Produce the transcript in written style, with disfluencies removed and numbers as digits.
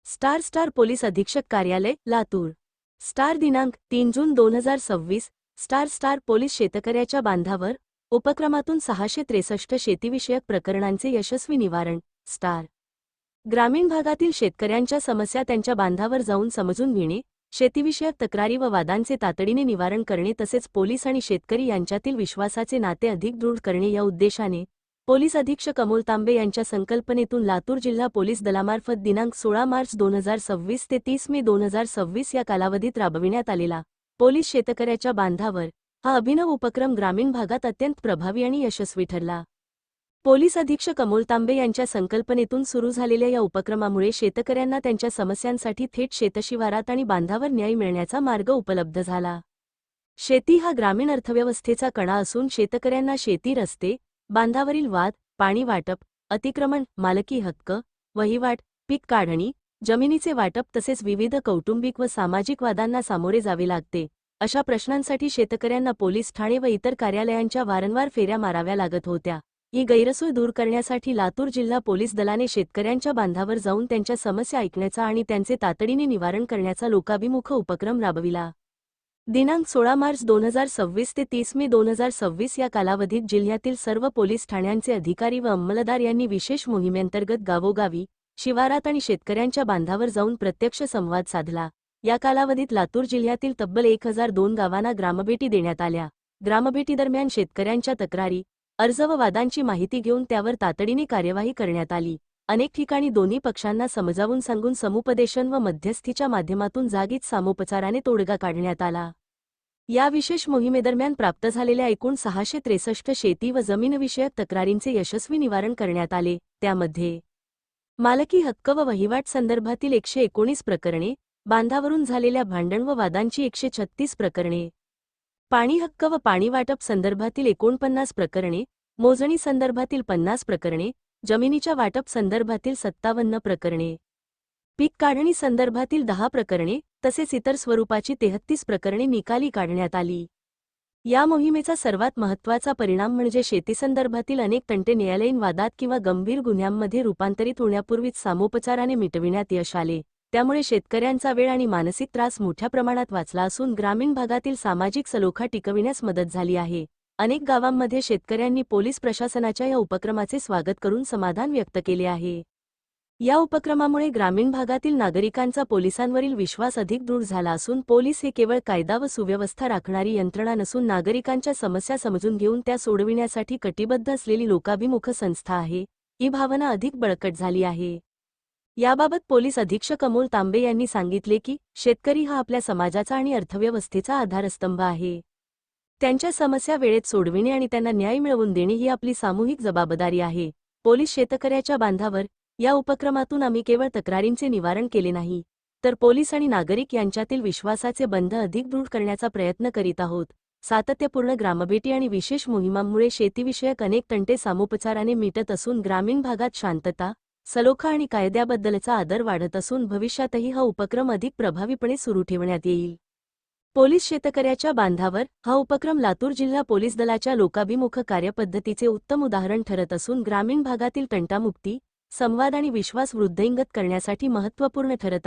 Star police अधीक्षक कार्यालय Latur. Star दिनांक 3 जून 2026। स्टार पोलीस शेतकऱ्याच्या बांधावर उपक्रमातून 663 शेतीविषयक प्रकरणांचे यशस्वी निवारण। स्टार ग्रामीण भागातील शेतकऱ्यांच्या समस्या त्यांच्या बांधावर जाऊन समजून घेणे, शेतीविषयक तक्रारी व वादांचे तातडीने निवारण करणे तसेच पोलीस आणि शेतकरी यांच्यातील विश्वासाचे नाते अधिक दृढ करणे या उद्देशाने पोलीस अधीक्षक अमोल तांबे यांच्या संकल्पनेतून लातूर जिल्हा पोलीस दलामार्फत दिनांक 16 मार्च 2026 ते 30 मे 2026 या कालावधीत राबविण्यात आलेला पोलीस शेतकऱ्याच्या बांधावर हा अभिनव उपक्रम ग्रामीण भागात अत्यंत प्रभावी आणि यशस्वी ठरला। पोलीस अधीक्षक अमोल तांबे यांच्या संकल्पनेतून सुरू झालेल्या या उपक्रमामुळे शेतकऱ्यांना त्यांच्या समस्यांसाठी थेट शेतशिवारात आणि बांधावर न्याय मिळण्याचा मार्ग उपलब्ध झाला। शेती हा ग्रामीण अर्थव्यवस्थेचा कणा असून शेतकऱ्यांना शेती, रस्ते, बांधावरील वाद, पाणी वाटप, अतिक्रमण, मालकी हक्क, वहिवाट, पीक काढणी, जमिनीचे वाटप तसेच विविध कौटुंबिक व सामाजिक वादांना सामोरे जावे लागते। अशा प्रश्नांसाठी शेतकऱ्यांना पोलीस ठाणे व इतर कार्यालयांच्या वारंवार फेऱ्या माराव्या लागत होत्या। ही गैरसोय दूर करण्यासाठी लातूर जिल्हा पोलीस दलाने शेतकऱ्यांच्या बांधावर जाऊन त्यांच्या समस्या ऐकण्याचा आणि त्यांचे तातडीने निवारण करण्याचा लोकाभिमुख उपक्रम राबविला। दिनांक 16 मार्च 2026 ते 30 मे 2026 या कालावधीत जिल्ह्यातील सर्व पोलीस ठाण्यांचे अधिकारी व अंमलदार यांनी विशेष मोहिमेअंतर्गत गावोगावी, शिवारात आणि शेतकऱ्यांच्या बांधावर जाऊन प्रत्यक्ष संवाद साधला। या कालावधीत लातूर जिल्ह्यातील तब्बल 1002 गावांना ग्रामभेटी देण्यात आल्या। ग्रामभेटीदरम्यान शेतकऱ्यांच्या तक्रारी, अर्ज व वादांची माहिती घेऊन त्यावर तातडीने कार्यवाही करण्यात आली। अनेक ठिकाणी दोन्ही पक्षांना समजावून सांगून समुपदेशन व मध्यस्थीच्या माध्यमातून जागीच सामोपचाराने तोडगा काढण्यात आला। या विशेष मोहिमेदरम्यान प्राप्त झालेल्या एकूण 663 शेती व जमीनविषयक तक्रारींचे यशस्वी निवारण करण्यात आले। त्यामध्ये मालकी हक्क व वहिवाट संदर्भातील 119 प्रकरणे, बांधावरून झालेल्या भांडण व वादांची 136 प्रकरणे, पाणी हक्क व पाणी वाटप संदर्भातील 49 प्रकरणे, मोजणी संदर्भातील 50 प्रकरणे, जमिनीच्या वाटप संदर्भातील 57 प्रकरणे, पीक काढणी संदर्भातील 10 प्रकरणे तसेच इतर स्वरूपाची 33 प्रकरणे निकाली काढण्यात आली। या मोहिमेचा सर्वात महत्त्वाचा परिणाम म्हणजे शेतीसंदर्भातील अनेक तंटे न्यायालयीन वादात किंवा गंभीर गुन्ह्यांमध्ये रूपांतरित होण्यापूर्वीच सामोपचाराने मिटविण्यात यश आले। त्यामुळे शेतकऱ्यांचा वेळ आणि मानसिक त्रास मोठ्या प्रमाणात वाचला असून ग्रामीण भागातील सामाजिक सलोखा टिकविण्यास मदत झाली आहे। अनेक गावांमध्ये शेतकऱ्यांनी पोलीस प्रशासनाच्या या उपक्रमाचे स्वागत करून समाधान व्यक्त केले आहे। या उपक्रमामुळे ग्रामीण भागातील नागरिकांचा पोलिसांवरील विश्वास अधिक दृढ झाला असून पोलीस हे केवळ कायदा व सुव्यवस्था राखणारी यंत्रणा नसून नागरिकांच्या समस्या समजून घेऊन त्या सोडविण्यासाठी कटिबद्ध असलेली लोकाभिमुख संस्था आहे। ही भावना अधिक बळकट झाली आहे। याबाबत पोलीस अधीक्षक अमोल तांबे यांनी सांगितले की शेतकरी हा आपल्या समाजाचा आणि अर्थव्यवस्थेचा आधारस्तंभ आहे। त्यांच्या समस्या वेळेत सोडविणे आणि त्यांना न्याय मिळवून देणे ही आपली सामूहिक जबाबदारी आहे। पोलीस शेतकऱ्याच्या बांधावर या उपक्रमातून आम्ही केवळ तक्रारींचे निवारण केले नाही, तर पोलीस आणि नागरिक यांच्यातील विश्वासाचे बंध अधिक दृढ करण्याचा प्रयत्न करीत आहोत। सातत्यपूर्ण ग्रामभेटी आणि विशेष मोहिमांमुळे शेतीविषयक अनेक तंटे सामोपचाराने मिटत असून ग्रामीण भागात शांतता, सलोखा आणि कायद्याबद्दलचा आदर वाढत असून भविष्यातही हा उपक्रम अधिक प्रभावीपणे सुरू ठेवण्यात येईल। पोलीस शेतकऱ्याच्या बांधावर हा उपक्रम लातूर जिल्हा पोलीस दलाच्या लोकाभिमुख कार्यपद्धतीचे उत्तम उदाहरण ठरत असून ग्रामीण भागातील तंटामुक्ती, संवाद आणि विश्वास वृद्धिंगत करण्यासाठी महत्त्वपूर्ण ठरत